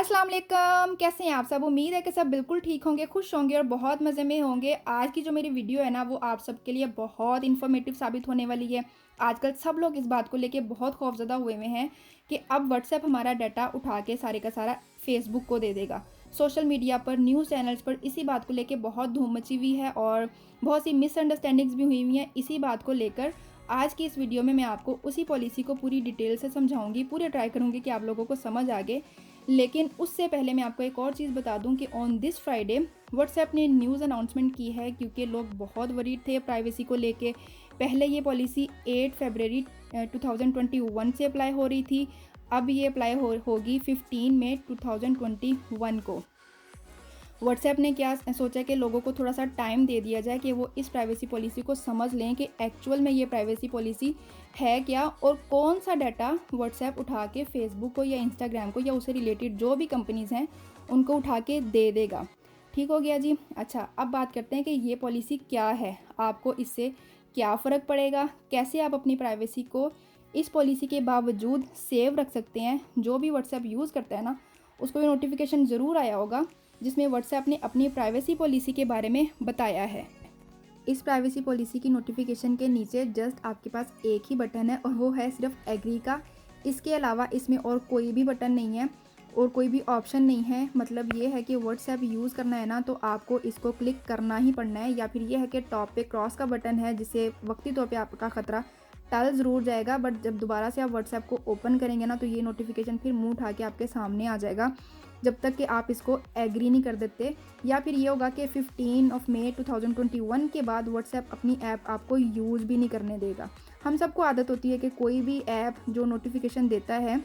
अस्सलाम वालेकुम, कैसे हैं आप सब? उम्मीद है कि सब बिल्कुल ठीक होंगे, खुश होंगे और बहुत मज़े में होंगे। आज की जो मेरी वीडियो है ना, वो आप सबके लिए बहुत इन्फॉर्मेटिव साबित होने वाली है। आजकल सब लोग इस बात को लेके बहुत खौफज़दा हुए हुए हैं कि अब व्हाट्सएप हमारा डाटा उठा के सारे का सारा फेसबुक को दे देगा। सोशल मीडिया पर, न्यूज़ चैनल्स पर इसी बात को लेके बहुत धूम मची हुई है और बहुत सी मिसअंडरस्टैंडिंग्स भी हुई हुई हैं इसी बात को लेकर। आज की इस वीडियो में मैं आपको उसी पॉलिसी को पूरी डिटेल से समझाऊँगी, पूरे ट्राई करूँगी कि आप लोगों को समझ आ गए। लेकिन उससे पहले मैं आपको एक और चीज़ बता दूं कि ऑन दिस फ्राइडे व्हाट्सएप ने न्यूज़ अनाउंसमेंट की है क्योंकि लोग बहुत वरीड थे प्राइवेसी को लेके। पहले ये पॉलिसी 8 फरवरी 2021 से अप्लाई हो रही थी। अब ये अप्लाई होगी 15 मई 2021 को। व्हाट्सएप ने क्या सोचा कि लोगों को थोड़ा सा टाइम दे दिया जाए कि वो इस प्राइवेसी पॉलिसी को समझ लें कि एक्चुअल में ये प्राइवेसी पॉलिसी है क्या और कौन सा डाटा व्हाट्सएप उठा के फेसबुक को या इंस्टाग्राम को या उससे रिलेटेड जो भी कंपनीज़ हैं उनको उठा के दे देगा। ठीक हो गया जी। अच्छा, अब बात करते हैं कि ये पॉलिसी क्या है, आपको इससे क्या फ़र्क पड़ेगा, कैसे आप अपनी प्राइवेसी को इस पॉलिसी के बावजूद सेव रख सकते हैं। जो भी व्हाट्सएप यूज़ करता है ना, उसको ये नोटिफिकेशन ज़रूर आया होगा जिसमें व्हाट्सएप ने अपनी प्राइवेसी पॉलिसी के बारे में बताया है। इस प्राइवेसी पॉलिसी की नोटिफिकेशन के नीचे जस्ट आपके पास एक ही बटन है और वो है सिर्फ एग्री का। इसके अलावा इसमें और कोई भी बटन नहीं है और कोई भी ऑप्शन नहीं है। मतलब ये है कि व्हाट्सएप यूज़ करना है ना, तो आपको इसको क्लिक करना ही पड़ना है, या फिर ये है कि टॉप पे क्रॉस का बटन है जिससे वक्ती तौर पे आपका ख़तरा टल ज़रूर जाएगा, बट जब दोबारा से आप व्हाट्सएप को ओपन करेंगे ना, तो ये नोटिफिकेशन फिर मुंह उठा के आपके सामने आ जाएगा जब तक कि आप इसको एग्री नहीं कर देते। या फिर ये होगा कि 15 मई 2021 के बाद व्हाट्सएप अपनी ऐप आपको यूज़ भी नहीं करने देगा। हम सबको आदत होती है कि कोई भी ऐप जो नोटिफिकेशन देता है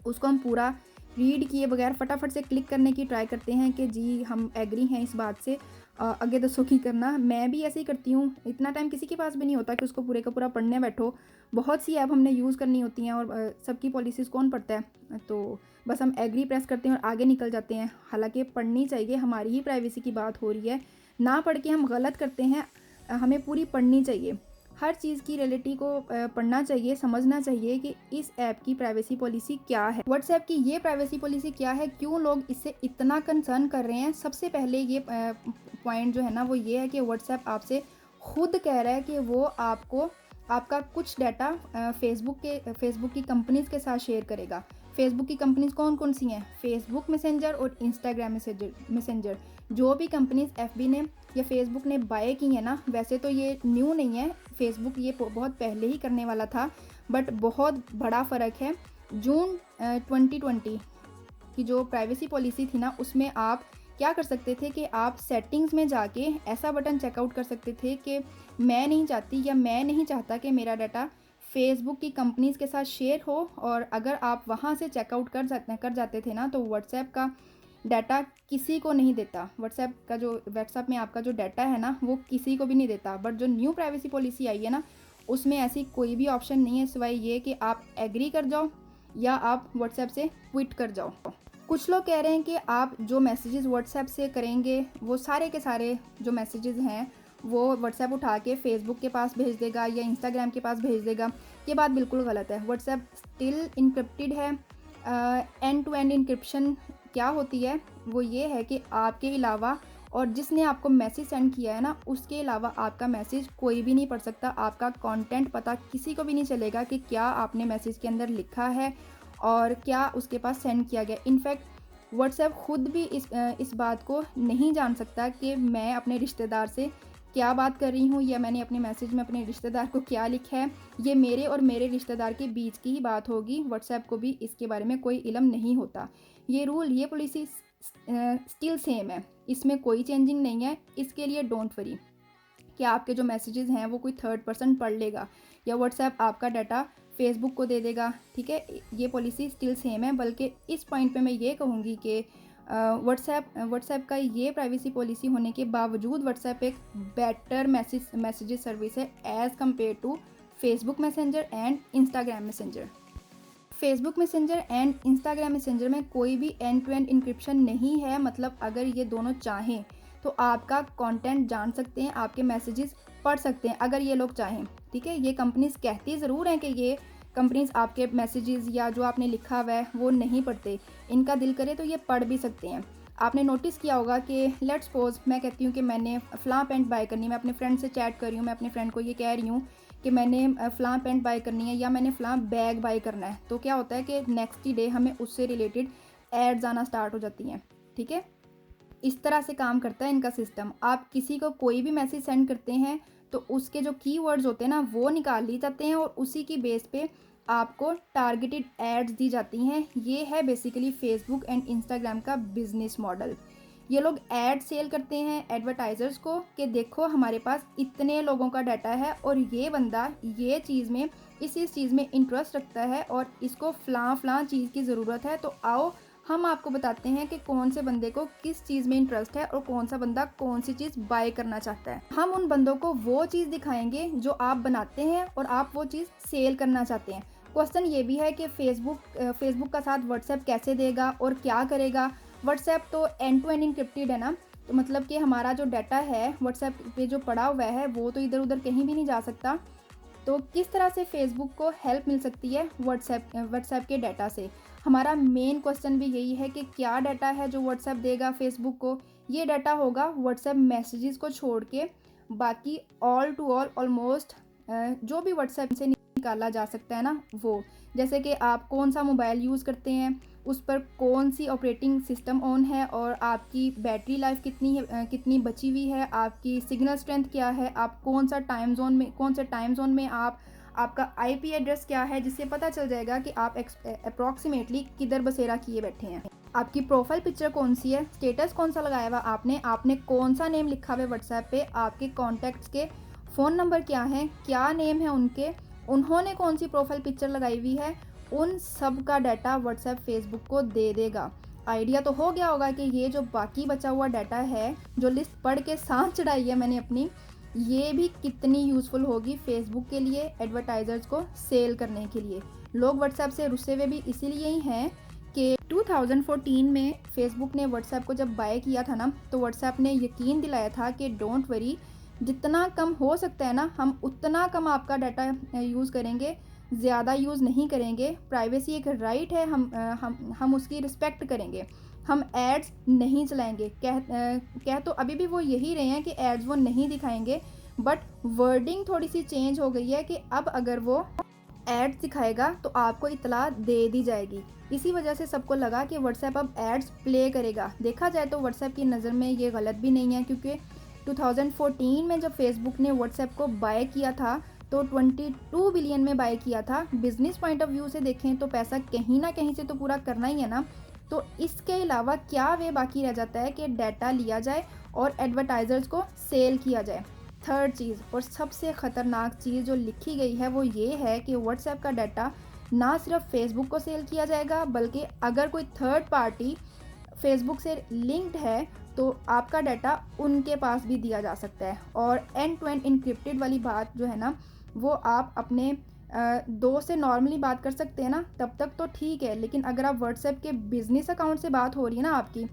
उसको हम पूरा रीड किए बगैर फटाफट से क्लिक करने की ट्राई करते हैं कि जी हम एग्री हैं इस बात से, आगे दसो की करना। मैं भी ऐसे ही करती हूँ। इतना टाइम किसी के पास भी नहीं होता कि उसको पूरे का पूरा पढ़ने बैठो। बहुत सी ऐप हमने यूज़ करनी होती हैं और सबकी पॉलिसीज़ कौन पढ़ता है, तो बस हम एग्री प्रेस करते हैं और आगे निकल जाते हैं। हालांकि पढ़नी चाहिए, हमारी ही प्राइवेसी की बात हो रही है, ना पढ़ के हम गलत करते हैं। हमें पूरी पढ़नी चाहिए, हर चीज़ की रियलिटी को पढ़ना चाहिए, समझना चाहिए कि इस ऐप की प्राइवेसी पॉलिसी क्या है, व्हाट्सएप की ये प्राइवेसी पॉलिसी क्या है, क्यों लोग इससे इतना कंसर्न कर रहे हैं। सबसे पहले ये पॉइंट जो है ना, वो ये है कि व्हाट्सएप आपसे खुद कह रहा है कि वो आपको आपका कुछ डाटा फेसबुक की कंपनीज़ के साथ शेयर करेगा। फेसबुक की कंपनीज़ कौन कौन सी हैं? फेसबुक मैसेंजर और इंस्टाग्राम मैसेंजर। जो भी कंपनीज़ एफबी ने या फेसबुक ने बाय की है ना, वैसे तो ये न्यू नहीं है, फेसबुक ये बहुत पहले ही करने वाला था, बट बहुत बड़ा फ़र्क है। जून 2020 की जो प्राइवेसी पॉलिसी थी ना, उसमें आप क्या कर सकते थे कि आप सेटिंग्स में जाके ऐसा बटन चेकआउट कर सकते थे कि मैं नहीं चाहती या मैं नहीं चाहता कि मेरा डाटा फेसबुक की कंपनीज़ के साथ शेयर हो। और अगर आप वहाँ से चेकआउट कर जाते थे ना, तो व्हाट्सएप का डाटा किसी को नहीं देता। व्हाट्सएप में आपका जो डाटा है ना, वो किसी को भी नहीं देता। बट जो न्यू प्राइवेसी पॉलिसी आई है ना, उसमें ऐसी कोई भी ऑप्शन नहीं है सिवाय ये कि आप एग्री कर जाओ या आप व्हाट्सएप से क्विट कर जाओ। कुछ लोग कह रहे हैं कि आप जो मैसेजेस व्हाट्सएप से करेंगे, वो सारे के सारे जो मैसेजेस हैं वो व्हाट्सएप उठा के फेसबुक के पास भेज देगा या इंस्टाग्राम के पास भेज देगा। ये बात बिल्कुल गलत है। व्हाट्सएप स्टिल इनक्रिप्टेड है। एंड टू एंड इनक्रिप्शन क्या होती है, वो ये है कि आपके अलावा और जिसने आपको मैसेज सेंड किया है ना, उसके अलावा आपका मैसेज कोई भी नहीं पढ़ सकता। आपका कंटेंट पता किसी को भी नहीं चलेगा कि क्या आपने मैसेज के अंदर लिखा है और क्या उसके पास सेंड किया गया। इनफैक्ट व्हाट्सएप खुद भी इस बात को नहीं जान सकता कि मैं अपने रिश्तेदार से क्या बात कर रही हूँ या मैंने अपने मैसेज में अपने रिश्तेदार को क्या लिखा है। ये मेरे और मेरे रिश्तेदार के बीच की ही बात होगी। व्हाट्सएप को भी इसके बारे में कोई इल्म नहीं होता। ये पॉलिसी स्टिल सेम है, इसमें कोई चेंजिंग नहीं है। इसके लिए डोंट वरी कि आपके जो मैसेजेस हैं वो कोई थर्ड पर्सन पढ़ लेगा या व्हाट्सएप आपका डाटा फेसबुक को दे देगा। ठीक है, ये पॉलिसी स्टिल सेम है। बल्कि इस पॉइंट पे मैं ये कहूँगी कि व्हाट्सएप का ये प्राइवेसी पॉलिसी होने के बावजूद व्हाट्सएप एक बेटर मैसेजेस सर्विस है as compare to Facebook Messenger and Instagram Messenger. Facebook Messenger and Instagram Messenger में कोई भी एंड टू एंड इंक्रिप्शन नहीं है। मतलब अगर ये दोनों चाहें तो आपका कंटेंट जान सकते हैं, आपके मैसेजेस पढ़ सकते हैं अगर ये लोग चाहें। ठीक है, ये कंपनीज कहती ज़रूर हैं कि ये कंपनीज आपके मैसेजेस या जो आपने लिखा हुआ है वो नहीं पढ़ते, इनका दिल करे तो ये पढ़ भी सकते हैं। आपने नोटिस किया होगा कि लेट्स सपोज मैं कहती हूँ कि मैंने फ़लाँ पैंट बाय करनी है, मैं अपने फ्रेंड से चैट कर रही हूँ, मैं अपने फ्रेंड को ये कह रही हूँ कि मैंने फ़लाँ पैंट बाय करनी है या मैंने फ़लाँ बैग बाय करना है। तो क्या होता है कि नेक्स्ट ही डे हमें उससे रिलेटेड एड्स आना स्टार्ट हो जाती हैं। ठीक है, इस तरह से काम करता है इनका सिस्टम। आप किसी को कोई भी मैसेज सेंड करते हैं तो उसके जो कीवर्ड्स होते हैं ना वो निकाल लिए जाते हैं और उसी की बेस पे आपको टारगेटेड एड्स दी जाती हैं। ये है बेसिकली फेसबुक एंड इंस्टाग्राम का बिजनेस मॉडल। ये लोग एड सेल करते हैं एडवर्टाइजर्स को कि देखो हमारे पास इतने लोगों का डाटा है और ये बंदा ये चीज़ में इस चीज़ में इंटरेस्ट रखता है और इसको फ़लाँ चीज़ की ज़रूरत है, तो आओ हम आपको बताते हैं कि कौन से बंदे को किस चीज़ में इंटरेस्ट है और कौन सा बंदा कौन सी चीज़ बाय करना चाहता है। हम उन बंदों को वो चीज़ दिखाएंगे जो आप बनाते हैं और आप वो चीज़ सेल करना चाहते हैं। क्वेश्चन ये भी है कि फेसबुक का साथ व्हाट्सएप कैसे देगा और क्या करेगा। व्हाट्सएप तो एंड टू एंड इंक्रिप्टेड है ना, तो मतलब कि हमारा जो डाटा है व्हाट्सएप पे जो पड़ा हुआ है वो तो इधर उधर कहीं भी नहीं जा सकता। तो किस तरह से फेसबुक को हेल्प मिल सकती है व्हाट्सएप के डाटा से। हमारा मेन क्वेश्चन भी यही है कि क्या डाटा है जो व्हाट्सएप देगा फेसबुक को। ये डाटा होगा व्हाट्सएप मैसेजेस को छोड़ के बाकी ऑल टू ऑल ऑलमोस्ट जो भी व्हाट्सएप से निकाला जा सकता है ना वो, जैसे कि आप कौन सा मोबाइल यूज़ करते हैं, उस पर कौन सी ऑपरेटिंग सिस्टम ऑन है और आपकी बैटरी लाइफ कितनी बची हुई है, आपकी सिग्नल स्ट्रेंथ क्या है, आप कौन से टाइम जोन में आपका आईपी एड्रेस क्या है, जिससे पता चल जाएगा कि आप अप्रॉक्सीमेटली किधर बसेरा किए बैठे हैं। आपकी प्रोफाइल पिक्चर कौन सी है, स्टेटस कौन सा लगाया हुआ आपने कौन सा नेम लिखा हुआ है व्हाट्सएप पे, आपके कॉन्टैक्ट्स के फ़ोन नंबर क्या हैं, क्या नेम है उनके, उन्होंने कौन सी प्रोफाइल पिक्चर लगाई हुई है, उन सब का डाटा व्हाट्सएप फेसबुक को दे देगा। आइडिया तो हो गया होगा कि ये जो बाकी बचा हुआ डाटा है, जो लिस्ट पढ़ के सांस चढ़ाई है मैंने अपनी, ये भी कितनी यूज़फुल होगी फेसबुक के लिए एडवर्टाइजर्स को सेल करने के लिए। लोग व्हाट्सएप से रुस्से हुए भी इसीलिए ही हैं कि 2014 में फेसबुक ने व्हाट्सएप को जब बाय किया था ना, तो व्हाट्सएप ने यकीन दिलाया था कि डोंट वरी, जितना कम हो सकता है ना हम उतना कम आपका डाटा यूज़ करेंगे, ज़्यादा यूज़ नहीं करेंगे। प्राइवेसी एक राइट है, हम उसकी रिस्पेक्ट करेंगे। हम एड्स नहीं चलाएंगे। कह तो अभी भी वो यही रहे हैं कि एड्स वो नहीं दिखाएंगे, बट वर्डिंग थोड़ी सी चेंज हो गई है कि अब अगर वो एड्स दिखाएगा तो आपको इतला दे दी जाएगी। इसी वजह से सबको लगा कि व्हाट्सएप अब एड्स प्ले करेगा। देखा जाए तो व्हाट्सएप की नज़र में ये गलत भी नहीं है, क्योंकि 2014 में जब फेसबुक ने व्हाट्सएप को बाय किया था तो 22 बिलियन में बाय किया था। बिजनेस पॉइंट ऑफ व्यू से देखें तो पैसा कहीं ना कहीं से तो पूरा करना ही है ना। तो इसके अलावा क्या वे बाकी रह जाता है कि डाटा लिया जाए और एडवर्टाइजर्स को सेल किया जाए। थर्ड चीज़ और सबसे ख़तरनाक चीज़ जो लिखी गई है वो ये है कि व्हाट्सएप का डाटा ना सिर्फ फेसबुक को सेल किया जाएगा, बल्कि अगर कोई थर्ड पार्टी फेसबुक से लिंक्ड है तो आपका डाटा उनके पास भी दिया जा सकता है। और एंड टू एंड इनक्रिप्टेड वाली बात जो है ना, वो आप अपने दोस्त से नॉर्मली बात कर सकते हैं ना, तब तक तो ठीक है, लेकिन अगर आप व्हाट्सएप के बिजनेस अकाउंट से बात हो रही है ना आपकी,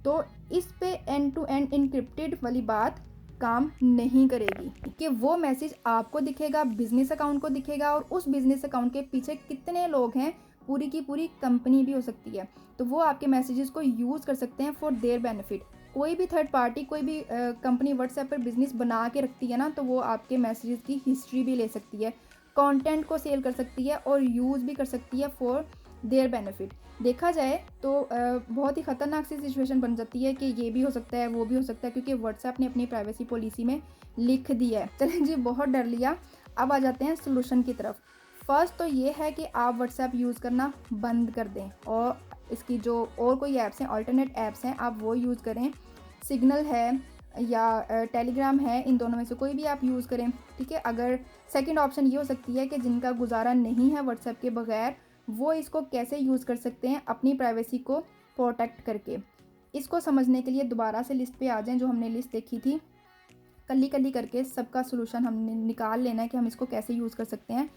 तो इस पे एंड टू एंड इनक्रिप्टेड वाली बात काम नहीं करेगी कि वो मैसेज आपको दिखेगा, बिजनेस अकाउंट को दिखेगा, और उस बिजनेस अकाउंट के पीछे कितने लोग हैं, पूरी की पूरी कंपनी भी हो सकती है, तो वो आपके मैसेजेस को यूज़ कर सकते हैं फॉर देयर बेनिफिट। कोई भी थर्ड पार्टी, कोई भी कंपनी व्हाट्सएप पर बिजनेस बना के रखती है ना, तो वो आपके मैसेजेस की हिस्ट्री भी ले सकती है, कंटेंट को सेल कर सकती है और यूज़ भी कर सकती है फॉर देयर बेनिफिट। देखा जाए तो बहुत ही ख़तरनाक सी सिचुएशन बन जाती है कि ये भी हो सकता है, वो भी हो सकता है, क्योंकि व्हाट्सएप ने अपनी प्राइवेसी पॉलिसी में लिख दी है। चलें जी, बहुत डर लिया, अब आ जाते हैं सोल्यूशन की तरफ। फर्स्ट तो ये है कि आप व्हाट्सएप यूज़ करना बंद कर दें और इसकी जो और कोई ऐप्स हैं, अल्टरनेट ऐप्स हैं, आप वो यूज़ करें। सिग्नल है या टेलीग्राम है, इन दोनों में से कोई भी आप यूज़ करें, ठीक है। अगर सेकंड ऑप्शन ये हो सकती है कि जिनका गुजारा नहीं है व्हाट्सएप के बगैर, वो इसको कैसे यूज़ कर सकते हैं अपनी प्राइवेसी को प्रोटेक्ट करके। इसको समझने के लिए दोबारा से लिस्ट पे आ जाएं, जो हमने लिस्ट देखी थी, कल्ली कल्ली करके सबका सोल्यूशन हमने निकाल लेना है कि हम इसको कैसे यूज़ कर सकते हैं।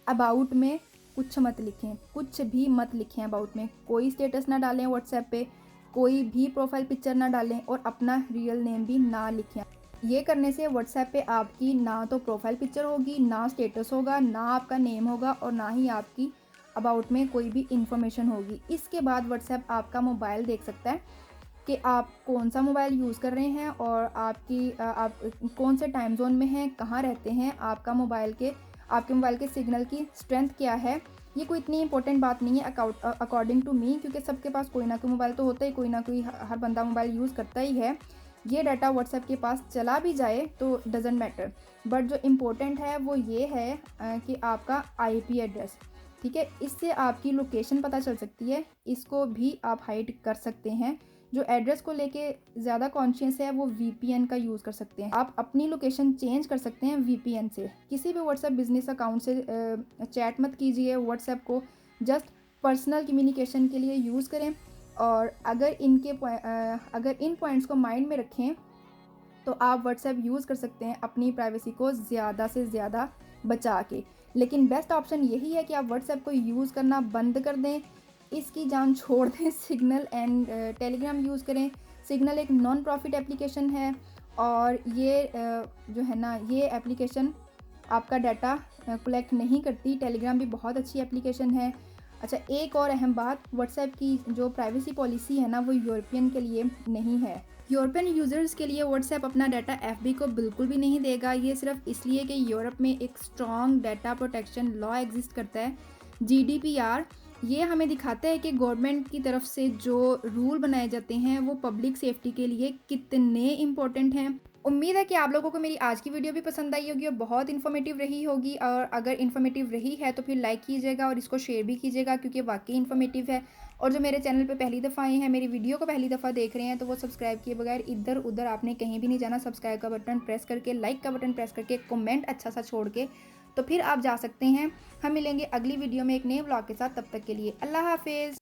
अबाउट में कुछ मत लिखें, कुछ भी मत लिखें अबाउट में, कोई स्टेटस ना डालें व्हाट्सएप पे, कोई भी प्रोफाइल पिक्चर ना डालें और अपना रियल नेम भी ना लिखें। ये करने से व्हाट्सएप पे आपकी ना तो प्रोफाइल पिक्चर होगी, ना स्टेटस होगा, ना आपका नेम होगा और ना ही आपकी अबाउट में कोई भी इन्फॉर्मेशन होगी। इसके बाद व्हाट्सएप आपका मोबाइल देख सकता है कि आप कौन-सा मोबाइल यूज़ कर रहे हैं और आप कौन से टाइम ज़ोन में हैं, कहाँ रहते हैं, आपके मोबाइल के सिग्नल की स्ट्रेंथ क्या है। ये कोई इतनी इंपॉर्टेंट बात नहीं है अकॉर्डिंग टू मी, क्योंकि सबके पास कोई ना कोई मोबाइल तो होता ही, कोई ना कोई हर बंदा मोबाइल यूज़ करता ही है। ये डाटा व्हाट्सएप के पास चला भी जाए तो डज़न्ट मैटर, बट जो इम्पोर्टेंट है वो ये है कि आपका आईपी एड्रेस, ठीक है? इससे आपकी लोकेशन पता चल सकती है, इसको भी आप हाइड कर सकते हैं। जो एड्रेस को लेके ज़्यादा कॉन्शियस है वो वीपीएन का यूज़ कर सकते हैं। आप अपनी लोकेशन चेंज कर सकते हैं वीपीएन से। किसी भी व्हाट्सएप बिजनेस अकाउंट से चैट मत कीजिए, व्हाट्सएप को जस्ट पर्सनल कम्युनिकेशन के लिए यूज़ करें। और अगर इन पॉइंट्स को माइंड में रखें तो आप व्हाट्सएप यूज़ कर सकते हैं अपनी प्राइवेसी को ज़्यादा से ज़्यादा बचा के। लेकिन बेस्ट ऑप्शन यही है कि आप व्हाट्सएप को यूज़ करना बंद कर दें, इसकी जान छोड़ दें, सिग्नल एंड टेलीग्राम यूज़ करें। सिग्नल एक नॉन प्रॉफिट एप्लीकेशन है और ये जो है ना, ये एप्लीकेशन आपका डाटा कलेक्ट नहीं करती। टेलीग्राम भी बहुत अच्छी एप्लीकेशन है। अच्छा, एक और अहम बात, व्हाट्सएप की जो प्राइवेसी पॉलिसी है ना, वो यूरोपियन के लिए नहीं है। यूरोपियन यूज़र्स के लिए व्हाट्सएप अपना डाटा एफबी को बिल्कुल भी नहीं देगा। ये सिर्फ इसलिए कि यूरोप में एक strong data protection law exist करता है, जीडीपीआर। ये हमें दिखाता है कि गवर्नमेंट की तरफ से जो रूल बनाए जाते हैं वो पब्लिक सेफ्टी के लिए कितने इम्पोर्टेंट हैं। उम्मीद है कि आप लोगों को मेरी आज की वीडियो भी पसंद आई होगी और बहुत इन्फॉर्मेटिव रही होगी। और अगर इन्फॉर्मेटिव रही है तो फिर लाइक कीजिएगा और इसको शेयर भी कीजिएगा, क्योंकि वाकई इन्फॉर्मेटिव है। और जो मेरे चैनल पे पहली दफ़ा आए हैं, मेरी वीडियो को पहली दफ़ा देख रहे हैं, तो वो सब्सक्राइब किए बगैर इधर उधर आपने कहीं भी नहीं जाना। सब्सक्राइब का बटन प्रेस करके, लाइक का बटन प्रेस करके, कमेंट अच्छा सा छोड़ के तो फिर आप जा सकते हैं। हम मिलेंगे अगली वीडियो में एक नए व्लॉग के साथ। तब तक के लिए अल्लाह हाफिज़।